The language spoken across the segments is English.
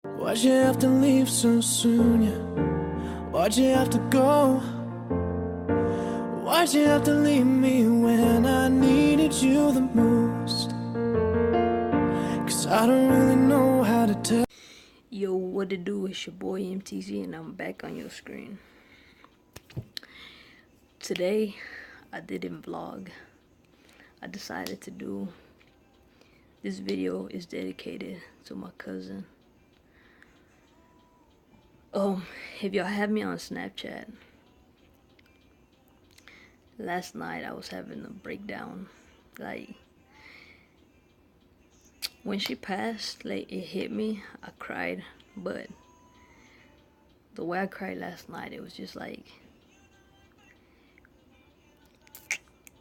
Why'd you have to leave so soon, yeah? Why'd you have to go? Why'd you have to leave me when I needed you the most? Cause I don't really know how to tell. Yo, what it do? It's your boy MTZ and I'm back on your screen. Today, I didn't vlog. I decided to do this video is dedicated to my cousin. If y'all have me on Snapchat, last night I was having a breakdown. Like, when she passed, like, it hit me. I cried, but the way I cried last night, it was just like,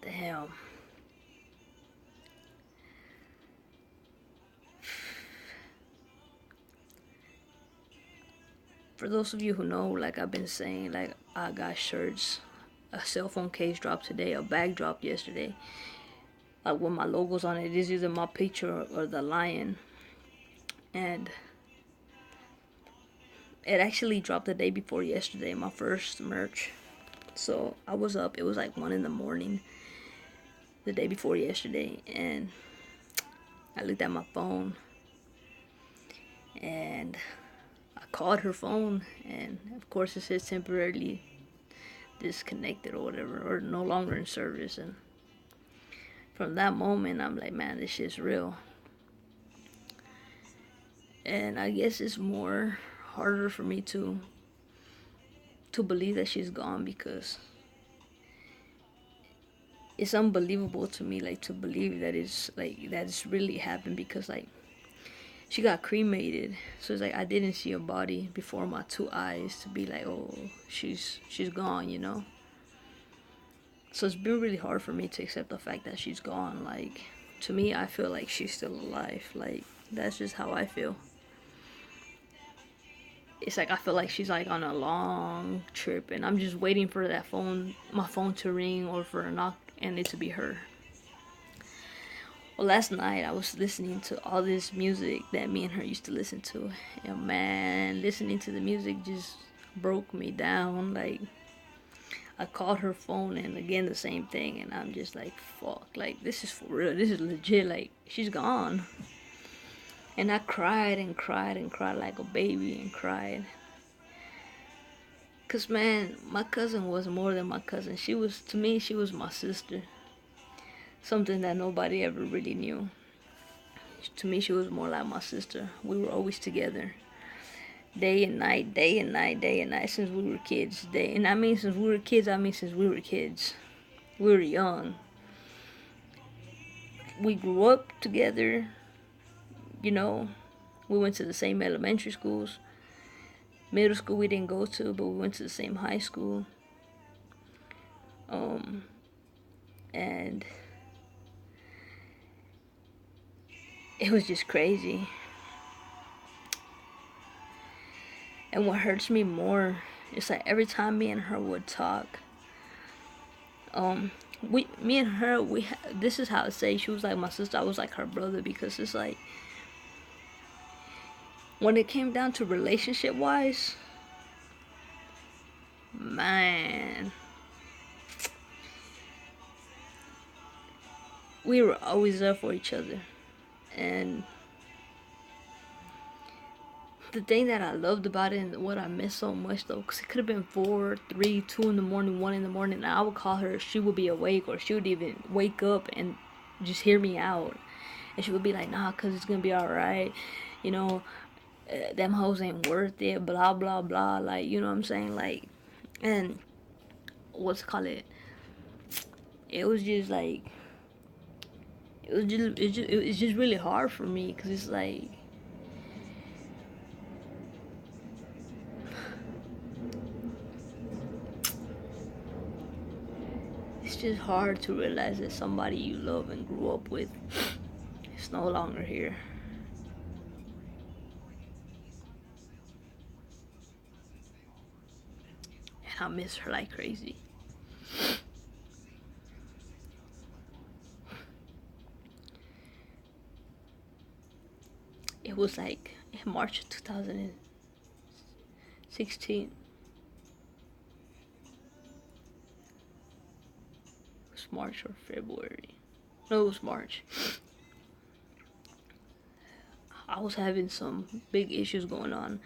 damn. For those of you who know, like I've been saying, like I got shirts, a cell phone case dropped today, a bag dropped yesterday. Like with my logos on it, it is either my picture or the lion. And it actually dropped the day before yesterday, my first merch. So I was up, it was like 1 in the morning the day before yesterday, and I looked at my phone and I called her phone, and of course it says temporarily disconnected or whatever, or no longer in service. And from that moment I'm like, man, this shit's real. And I guess it's more harder for me to believe that she's gone, because it's unbelievable to me, like, to believe that it's really happened, because like she got cremated, so it's like I didn't see a body before my 2 eyes to be like, oh, she's gone, you know. So it's been really hard for me to accept the fact that she's gone. Like, to me, I feel like she's still alive. Like, that's just how I feel. It's like I feel like she's like on a long trip, and I'm just waiting for my phone to ring, or for a knock, and it to be her. Well, last night I was listening to all this music that me and her used to listen to, and man, listening to the music just broke me down. Like, I called her phone, and again the same thing, and I'm just like, fuck, like, this is for real, this is legit, like, she's gone. And I cried and cried and cried like a baby, and cried. Cause man, my cousin was more than my cousin. To me, she was my sister. Something that nobody ever really knew. To me, she was more like my sister. We were always together. Day and night, day and night, day and night, since we were kids. And I mean since we were kids, I mean since we were kids. We were young. We grew up together, you know. We went to the same elementary schools. Middle school we didn't go to, but we went to the same high school. And it was just crazy. And what hurts me more is like every time me and her would talk, me and her, this is how I say, she was like my sister, I was like her brother, because it's like, when it came down to relationship wise, man, we were always there for each other. And the thing that I loved about it, and what I miss so much though, because it could have been 4, 3, 2 in the morning, 1 in the morning, and I would call her, she would be awake, or she would even wake up and just hear me out. And she would be like, nah, cause it's gonna be alright, you know, them hoes ain't worth it, blah blah blah, like, you know what I'm saying, like. And what's call it, it was just like, it's just really hard for me, because it's like, it's just hard to realize that somebody you love and grew up with is no longer here. And I miss her like crazy. It was like in March of 2016. It was March or February. No, it was March. I was having some big issues going on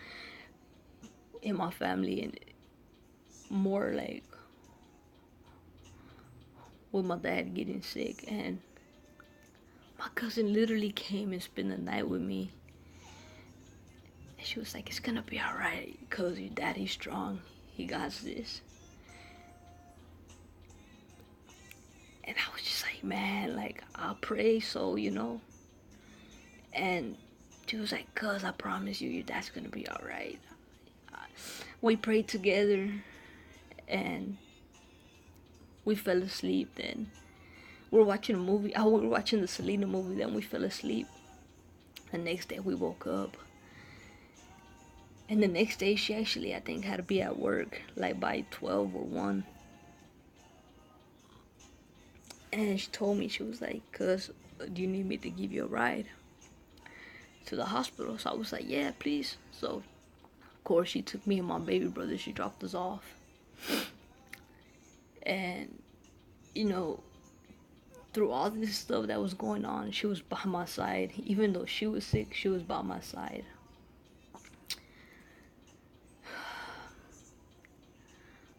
in my family, and more like with my dad getting sick, and my cousin literally came and spent the night with me. And she was like, "It's gonna be alright, cause your daddy's strong. He got this." And I was just like, man, like, I pray so, And she was like, "Cuz, I promise you, your dad's gonna be alright." We prayed together, and we fell asleep. Then we were watching a movie. We were watching the Selena movie. Then we fell asleep. The next day we woke up. And the next day she actually, I think, had to be at work like by 12 or 1. And she told me, she was like, "Cuz, do you need me to give you a ride to the hospital?" So I was like, "Yeah, please." So, of course, she took me and my baby brother. She dropped us off. And, through all this stuff that was going on, she was by my side. Even though she was sick, she was by my side.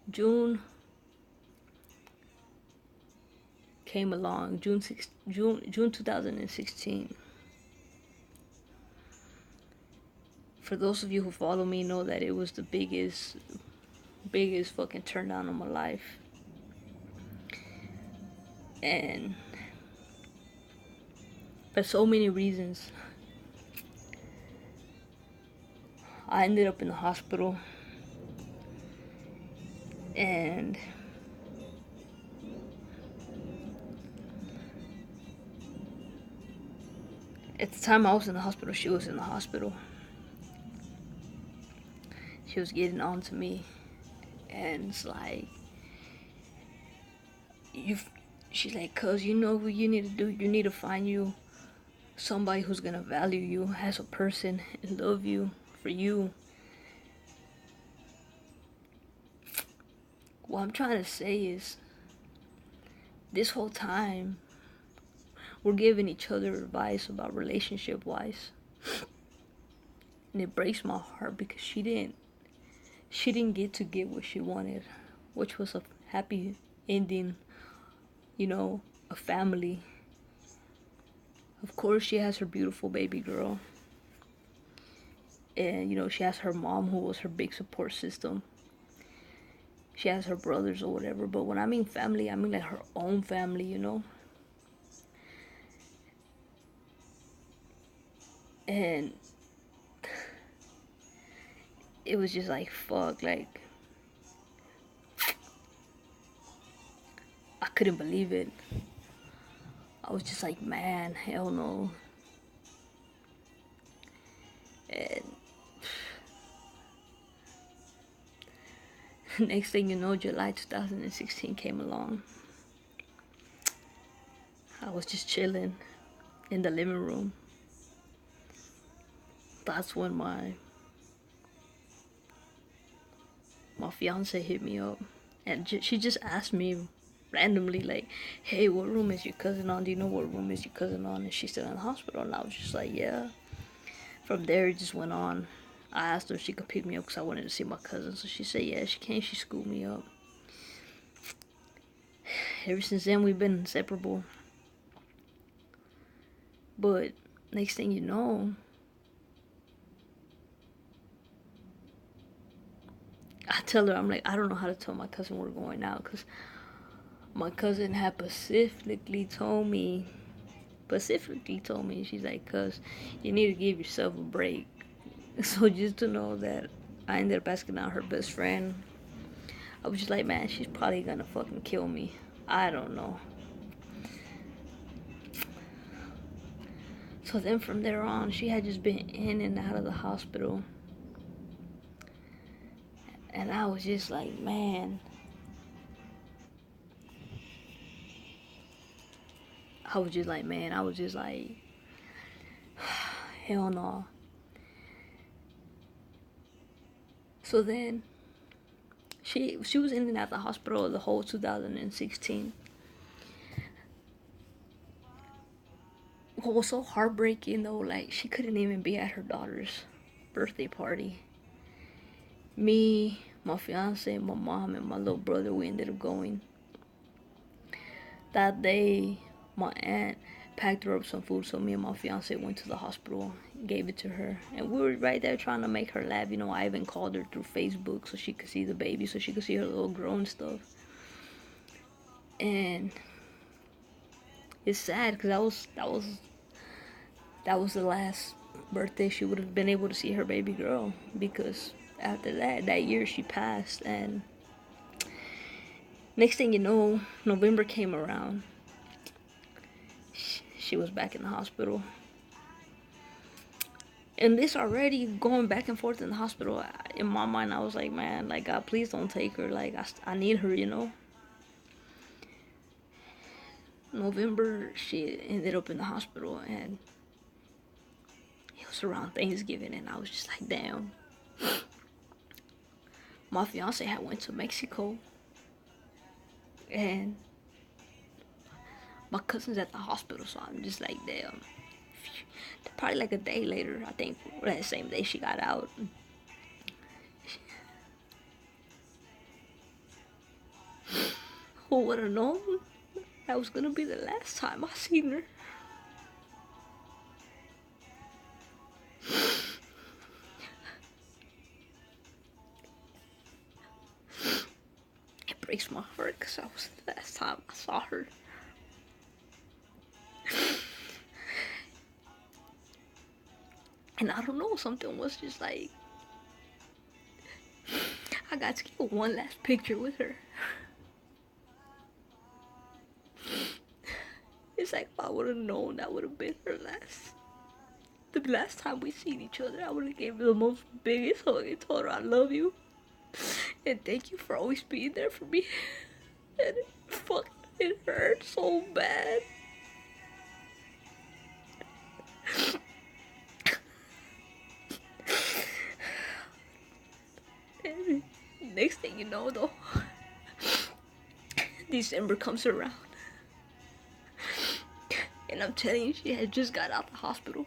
June came along, June 2016. For those of you who follow me know that it was the biggest fucking turn down of my life. And for so many reasons, I ended up in the hospital. And at the time I was in the hospital, she was in the hospital. She was getting on to me. And it's like, she's like, "Cuz, you know what you need to do? You need to find you somebody who's gonna value you as a person and love you for you." What I'm trying to say is, this whole time, we're giving each other advice about relationship wise. And it breaks my heart because she didn't get to get what she wanted, which was a happy ending, a family. Of course, she has her beautiful baby girl. And, she has her mom, who was her big support system. She has her brothers or whatever. But when I mean family, I mean like her own family, And it was just like, fuck, like, I couldn't believe it. I was just like, man, hell no. And next thing you know, July 2016 came along. I was just chilling in the living room. That's when my fiance hit me up. And she just asked me randomly, like, "Hey, what room is your cousin on? Do you know what room is your cousin on? Is she still in the hospital?" And I was just like, "Yeah." From there, it just went on. I asked her if she could pick me up because I wanted to see my cousin. So she said, yeah, she can. She schooled me up. Ever since then, we've been inseparable. But next thing you know, I tell her, I'm like, I don't know how to tell my cousin we're going out, because my cousin had specifically told me, she's like, "Cuz, you need to give yourself a break." So just to know that I ended up asking out her best friend, I was just like, man, she's probably gonna fucking kill me. I don't know. So then from there on, she had just been in and out of the hospital. And I was just like, man. I was just like, hell no. So then she was in and out the hospital the whole 2016. What was so heartbreaking though, like she couldn't even be at her daughter's birthday party. Me, my fiance, my mom, and my little brother, we ended up going. That day, my aunt packed her up some food, so me and my fiance went to the hospital, gave it to her, and we were right there trying to make her laugh. You know, I even called her through Facebook so she could see the baby, so she could see her little grown stuff. And it's sad because that was the last birthday she would have been able to see her baby girl, because after that year she passed. And next thing you know, November came around. She was back in the hospital. And this already going back and forth in the hospital, in my mind I was like, man, like, God, please don't take her. Like, I need her, you know. November, she ended up in the hospital, and it was around Thanksgiving, and I was just like, damn. My fiance had went to Mexico, and my cousin's at the hospital, so I'm just like, damn. Probably like a day later, I think, or that same day she got out. Who would have known that was gonna be the last time I seen her? It breaks my heart because that was the last time I saw her. And I don't know, something was just like, I got to get one last picture with her. It's like, if I would have known that would have been her the last time we seen each other, I would have gave her the most biggest hug and told her I love you. And thank you for always being there for me. And it hurt so bad. And next thing you know, though, December comes around. And I'm telling you, she had just got out of the hospital.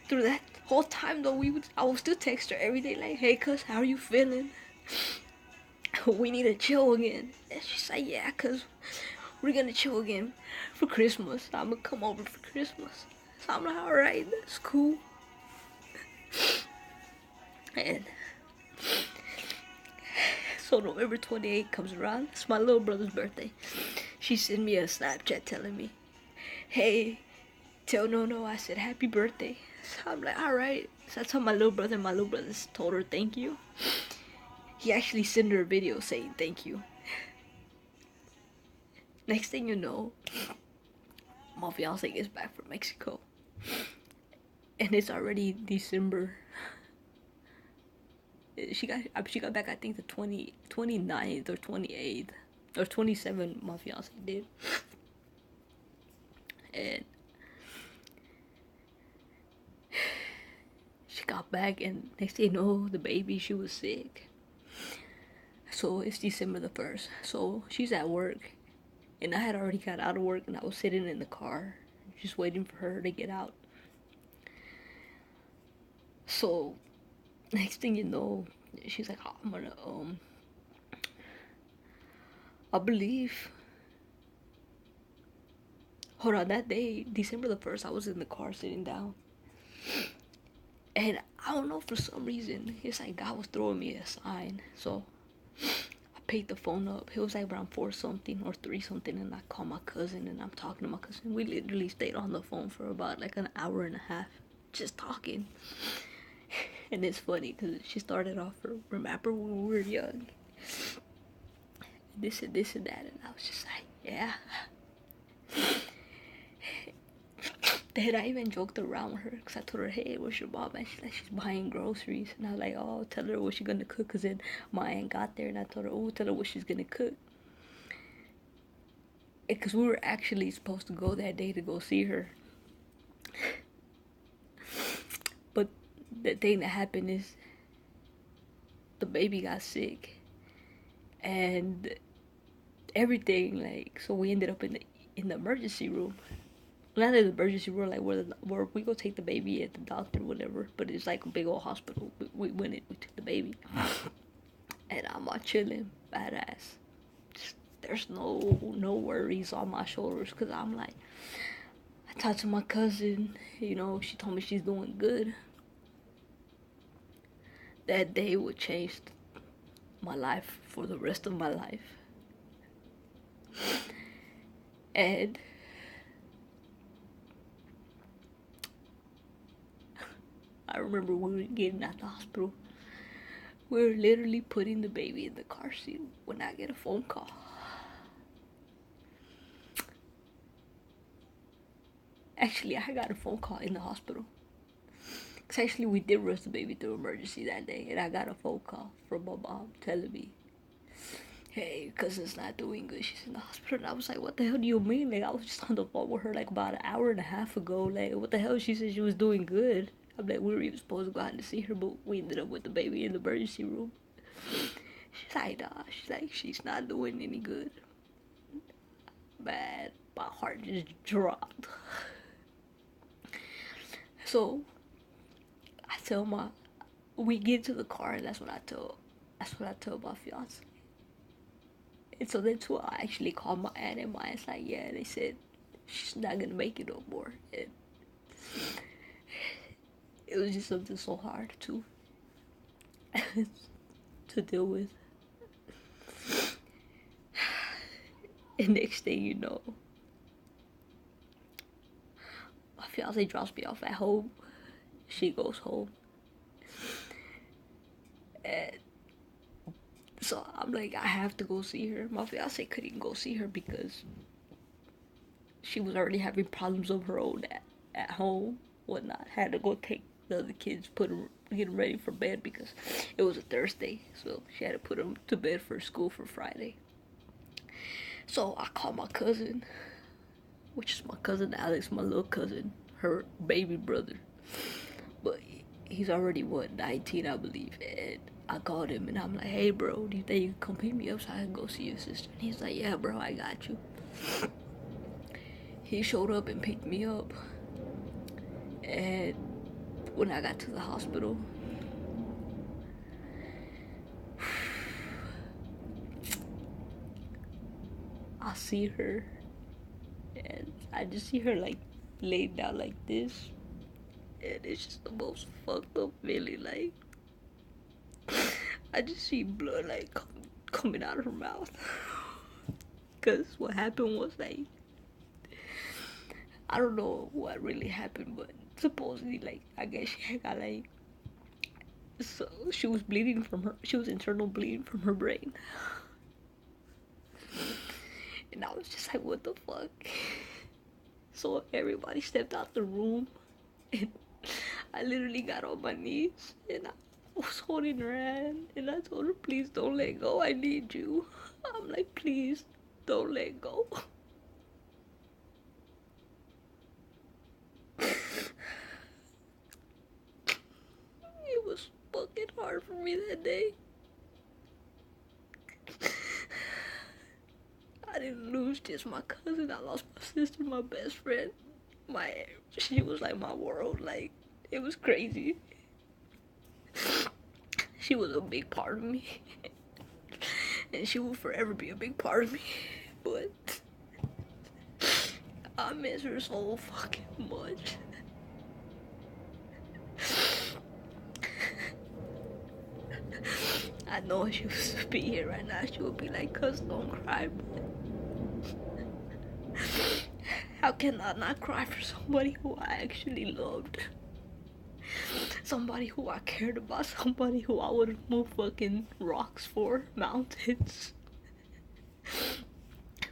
Through that whole time, though, I would still text her every day, like, hey, cuz, how are you feeling? We need to chill again. And she's like, yeah, cuz we're gonna chill again for Christmas. I'm gonna come over for Christmas. So I'm like, alright, that's cool. And so November 28th comes around. It's my little brother's birthday. She sent me a Snapchat telling me, hey, tell No I said happy birthday. So I'm like, alright. So I told my little brother, and my little brother told her thank you. He actually sent her a video saying thank you. Next thing you know, my fiance gets back from Mexico. And it's already December. She got back, I think, the 29th or 28th. Or 27th, my fiance did. And she got back, and next thing you know, the baby, she was sick. So it's December the 1st. So she's at work. And I had already got out of work, and I was sitting in the car just waiting for her to get out. So next thing you know, she's like, oh, I'm gonna I believe, hold on, that day, December the 1st, I was in the car sitting down. And I don't know, for some reason, it's like God was throwing me a sign. So I picked the phone up. It was like around 4 something or 3 something, and I called my cousin, and I'm talking to my cousin. We literally stayed on the phone for about like an hour and a half, just talking. And it's funny because she started off, remember when we were young, this and this and that, and I was just like, yeah. Then I even joked around with her because I told her, hey, where's your mom? And she's like, she's buying groceries. And I was like, oh, tell her what she's gonna cook. Because then my aunt got there, and I told her, oh, tell her what she's gonna cook. Because we were actually supposed to go that day to go see her. But the thing that happened is the baby got sick, and everything, like, so we ended up in the emergency room. Not in the emergency room, like where we go take the baby at the doctor, whatever. But it's like a big old hospital. We went in, we took the baby, and I'm all chilling, badass. There's no worries on my shoulders, cause I'm like, I talked to my cousin. You know, she told me she's doing good. That day would change my life for the rest of my life. And I remember when we were getting out the hospital, we were literally putting the baby in the car seat when I get a phone call. Actually, I got a phone call in the hospital. Cause actually, we did rush the baby through emergency that day, and I got a phone call from my mom telling me, "Hey, your cousin's not doing good. She's in the hospital." And I was like, "What the hell do you mean? Like, I was just on the phone with her like about an hour and a half ago. Like, what the hell?" She said she was doing good. I'm like, we were even supposed to go out to see her, but we ended up with the baby in the emergency room. She's like, nah. She's like, she's not doing any good. Man, my heart just dropped. So I tell we get to the car, and that's what I tell my fiance. And so then too, I actually called my aunt, and my aunt's like, yeah, they said she's not gonna make it no more. And it was just something so hard to deal with. And next thing you know, my fiance drops me off at home. She goes home. And so I'm like, I have to go see her. My fiance couldn't go see her because she was already having problems of her own at home, whatnot. Had to go take the other kids, get them ready for bed because it was a Thursday. So she had to put them to bed for school for Friday. So I called my cousin, which is my cousin Alex, my little cousin, her baby brother. But he's already, 19, I believe. And I called him and I'm like, hey, bro, do you think you can come pick me up so I can go see your sister? And he's like, yeah, bro, I got you. He showed up and picked me up. And when I got to the hospital, I see her, and I just see her like laid down like this, and it's just the most fucked up feeling. Like, I just see blood like coming out of her mouth. Cause what happened was, like, I don't know what really happened, but supposedly, like, I guess she got like, so she was bleeding she was internal bleeding from her brain. And I was just like, what the fuck? So everybody stepped out the room, and I literally got on my knees, and I was holding her hand, and I told her, please don't let go, I need you. I'm like, please don't let go. It was fucking hard for me that day. I didn't lose just my cousin, I lost my sister, my best friend. She was like my world, like, it was crazy. She was a big part of me. And she will forever be a big part of me. But I miss her so fucking much. I know if she was to be here right now, she would be like, cuz don't cry, but how can I not cry for somebody who I actually loved? Somebody who I cared about, somebody who I would move fucking rocks for, mountains.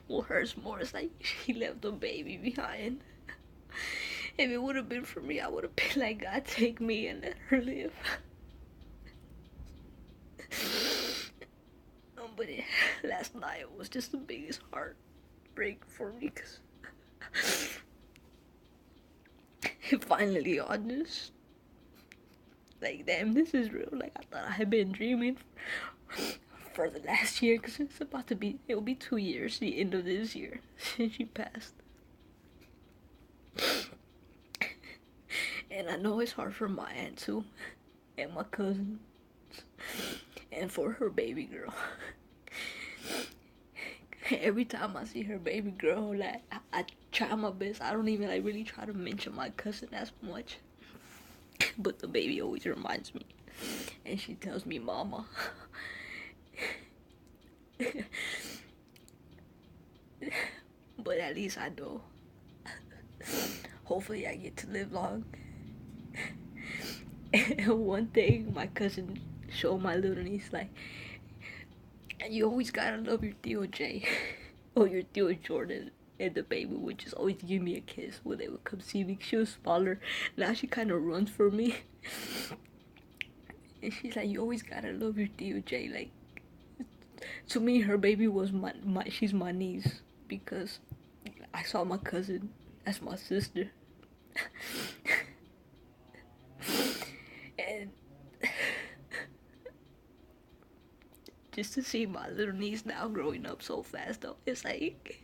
What hurts more is like, she left a baby behind. If it would have been for me, I would have been like, God, take me and let her live. But last night was just the biggest heartbreak for me, because finally, honest, Like, damn, this is real. Like, I thought I had been dreaming for the last year, because it'll be 2 years, the end of this year, since she passed. And I know it's hard for my aunt too, and my cousins, and for her baby girl. Every time I see her baby girl, like, I try my best. I don't even like really try to mention my cousin as much, but the baby always reminds me, and she tells me, "Mama." But at least I know. Hopefully, I get to live long. And one thing my cousin showed my little niece, like, you always gotta love your Theo J or your Theo Jordan. And the baby would just always give me a kiss when they would come see me. She was smaller. Now she kind of runs for me. And she's like, you always gotta love your Theo J. Like, to me, her baby was she's my niece, because I saw my cousin as my sister. And just to see my little niece now growing up so fast, though, it's like,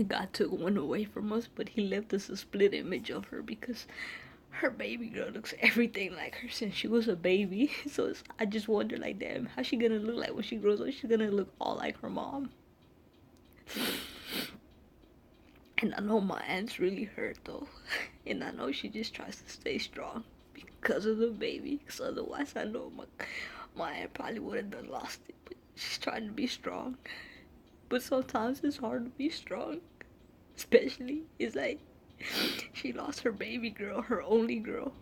God took one away from us, but he left us a split image of her, because her baby girl looks everything like her since she was a baby. So I just wonder, like, damn, how's she gonna look like when she grows up? She's gonna look all like her mom. And I know my aunt's really hurt, though. And I know she just tries to stay strong because of the baby. Because otherwise, I know my aunt probably would have done lost it. But she's trying to be strong. But sometimes it's hard to be strong. Especially, it's like, she lost her baby girl, her only girl.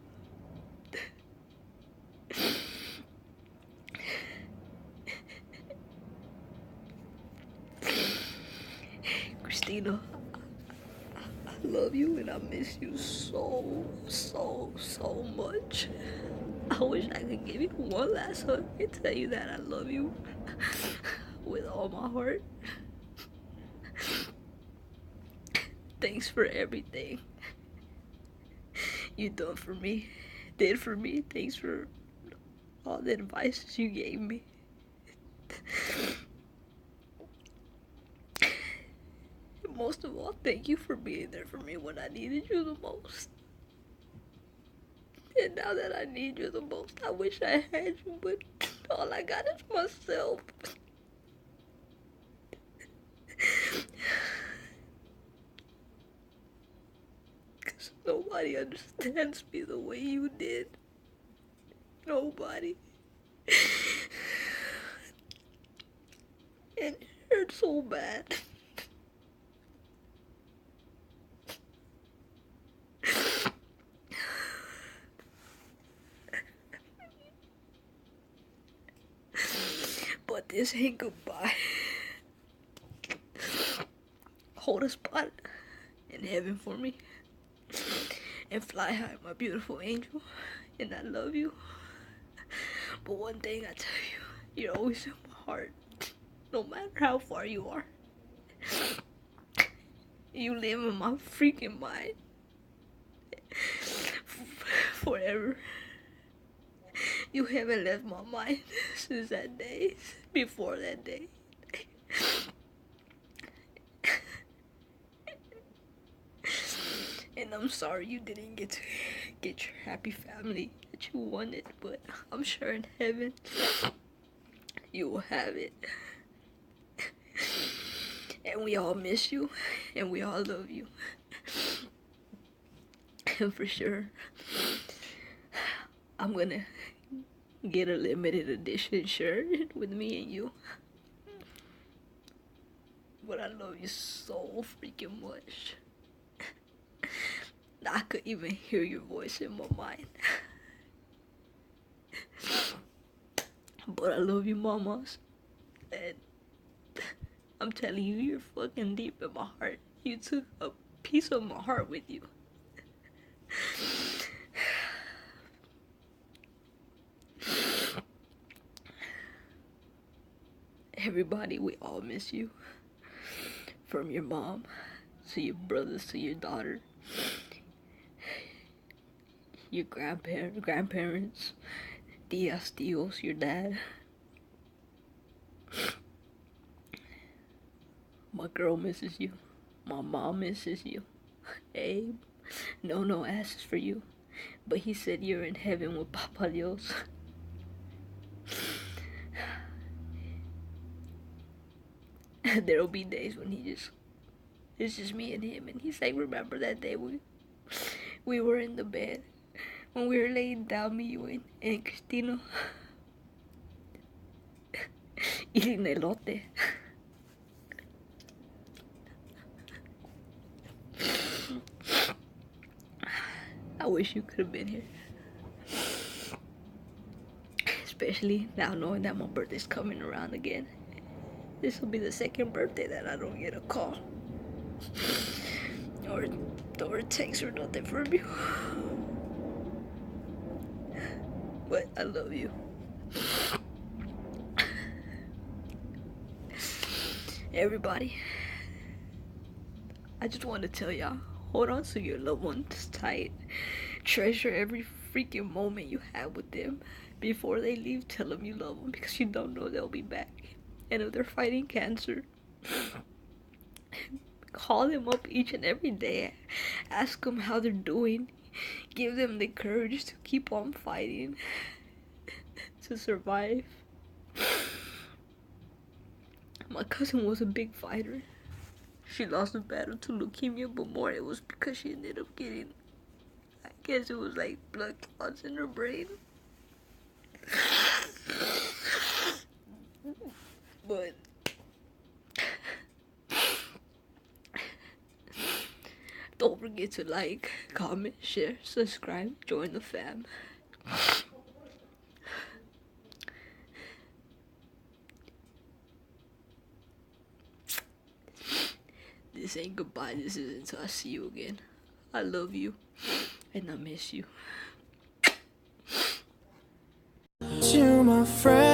Christina, I love you and I miss you so, so, so much. I wish I could give you one last hug and tell you that I love you with all my heart. Thanks for everything you done for me, did for me. Thanks for all the advice you gave me. Most of all, thank you for being there for me when I needed you the most. And now that I need you the most, I wish I had you, but all I got is myself. Because nobody understands me the way you did. Nobody. And it hurts so bad. But this ain't goodbye. Hold a spot in heaven for me. And fly high, my beautiful angel. And I love you. But one thing I tell you, you're always in my heart. No matter how far you are. You live in my freaking mind. Forever. You haven't left my mind since that day. Before that day. And I'm sorry you didn't get to get your happy family that you wanted, but I'm sure in heaven you will have it. And we all miss you, and we all love you. And for sure, I'm gonna get a limited edition shirt with me and you. But I love you so freaking much. I could even hear your voice in my mind. But I love you, mamas. And I'm telling you, you're fucking deep in my heart. You took a piece of my heart with you. Everybody, we all miss you. From your mom, to your brothers, to your daughter. your grandparents, tias, tios, your dad. My girl misses you. My mom misses you. Abe, no asks for you. But he said you're in heaven with Papa Dios. There'll be days when it's just me and him, and he's like, remember that day we were in the bed, when we were laying down, me, you, and Cristino, eating elote. I wish you could have been here. Especially now knowing that my birthday's coming around again. This will be the second birthday that I don't get a call. Or a text or nothing from you. But I love you. Everybody, I just want to tell y'all, hold on to your loved ones tight. Treasure every freaking moment you have with them. Before they leave, tell them you love them, because you don't know they'll be back. And if they're fighting cancer, call them up each and every day. Ask them how they're doing. Give them the courage to keep on fighting, to survive. My cousin was a big fighter. She lost the battle to leukemia, but more it was because she ended up getting, I guess it was like blood clots in her brain. But don't forget to like, comment, share, subscribe, join the fam. This ain't goodbye, this is until I see you again. I love you, and I miss you. To my friend.